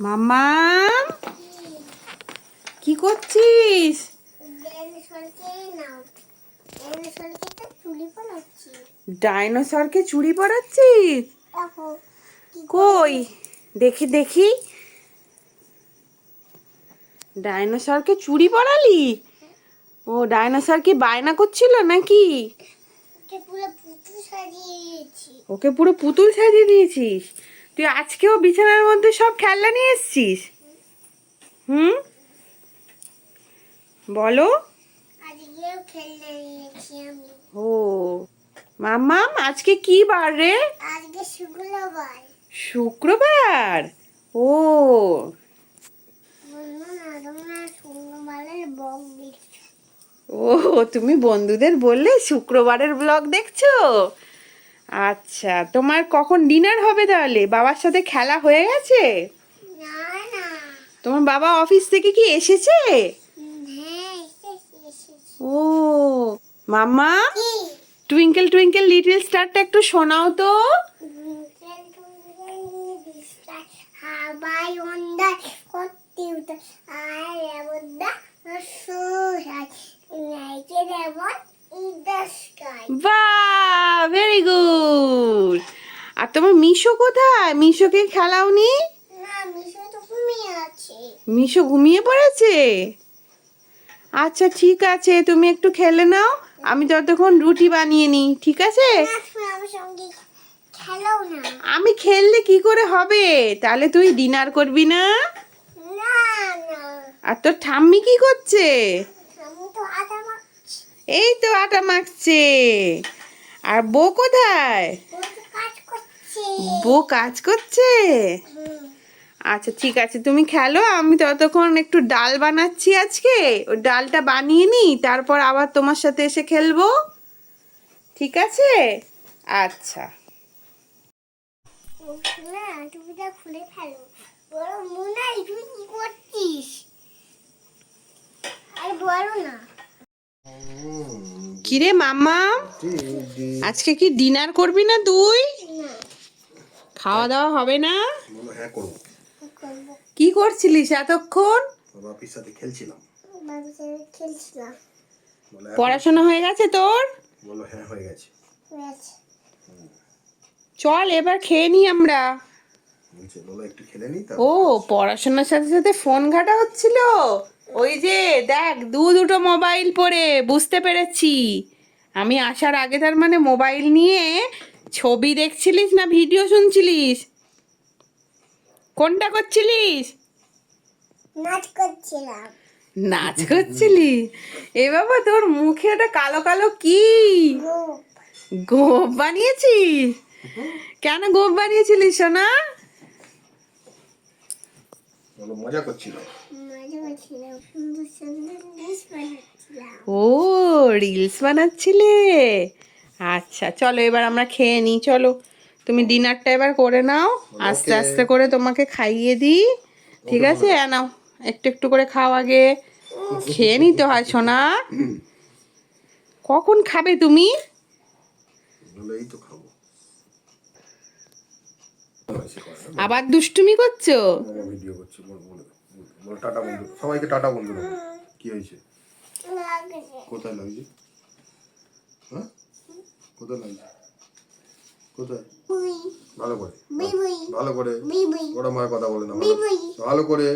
মাম্মাম, কি করছিস? ডাইনোসরকে চুড়ি পরাচ্ছিস? কই দেখি দেখি। ডাইনোসরকে চুড়ি পরালি? ও, ডাইনোসর কি বায়না করছিল নাকি? ওকে পুরো পুতুল সাজিয়ে দিয়েছিস? তুই আজকেও বিছানার মধ্যে সব খেলনা নিয়ে এসেছিস? হুম, বলো। ও মাম্মাম, আজকে কি বার রে? আজকে শুক্রবার। শুক্রবার? ও ও, তুমি বন্ধুদের বললে শুক্রবারের ব্লগ দেখছো? আচ্ছা, তোমার কখন ডিনার হবে তাহলে? বাবার সাথে খেলা হয়ে গেছে? না না। তোমার বাবা অফিস থেকে কি এসেছে? হ্যাঁ, ও মাম্মা, টুইঙ্কেল টুইঙ্কেল লিটল স্টারটা একটু শোনাও তো। বাহ, ভেরি গুড। আর তোমার মিশো কোথায়? মিশোকে খেলাওনি? মিশো ঘুমিয়ে পড়েছে? আচ্ছা ঠিক আছে, তুমি একটু খেলে নাও, আমি ততক্ষণ রুটি বানিয়ে নিই, ঠিক আছে? আমি খেললে কি করে হবে? তাহলে তুই ডিনার করবি না? আর তোর ঠাম্মি কি করছে? এই তো আটা মাখছে। আর বউ কোথায়? বউ কাজ করছে? আচ্ছা ঠিক আছে, তুমি খেলো, আমি ততক্ষণ একটু ডাল বানাচ্ছি আজকে, ওই ডালটা বানিয়ে নিই, তারপর আবার তোমার সাথে এসে খেলবো, ঠিক আছে? আচ্ছা। খুলে ফেলো। বলো মুনাই, তুই কি করছিস? আরে বলো না। কিরে মাম্মা, আজকে কি ডিনার করবি না তুই? খাওয়া দাওয়া হবে না? হ্যাঁ করব। কি করছিলিস এতক্ষণ? বাপির সাথে খেলছিলাম। পড়াশোনা হয়ে গেছে তোর? বলো হ্যাঁ হয়ে গেছে। চল এবার খেয়ে নি আমরা। বলো একটু খেলে নি। ও, পড়াশোনার সাথে সাথে ফোন ঘাটা হচ্ছিল। ওই যে দেখ, দুটো মোবাইল পড়ে, বুঝতে পেরেছি। আমি আসার আগে তার মানে মোবাইল নিয়ে ছবি দেখছিলিস না ভিডিও শুনছিলিস? কোনটা করছিলিস? নাচ করছিলাম। নাচ করছিলি? এ বাবা, তোর মুখে ওটা কালো কালো কি? গোপ বানিয়েছিস? কেন গোপ বানিয়েছিলিস সোনা? বলো মজা করছিল। ও, রিলস বানাচ্ছিলে? আচ্ছা চলো এবার আমরা খেয়ে নিই, চলো। তুমি ডিনারটা এবার করে নাও, আস্তে আস্তে করে তোমাকে খাইয়ে দিই, ঠিক আছে? নাও, একটু একটু করে খাও আগে, খেয়ে নিতে হয় সোনা। কখন খাবে তুমি? এই তো খাবো। আবার দুষ্টুমি করছো? ভিডিও করছি। বলো টাটা বন্ধু, সবাইকে টাটা বন্ধু। কি হয়েছে? কোথায় লাগছে? হ্যাঁ, কোথায় লাগছে? কোথায়? ভালো করে, ভালো করে। ওরা মায়ের কথা বলে না, ভালো করে।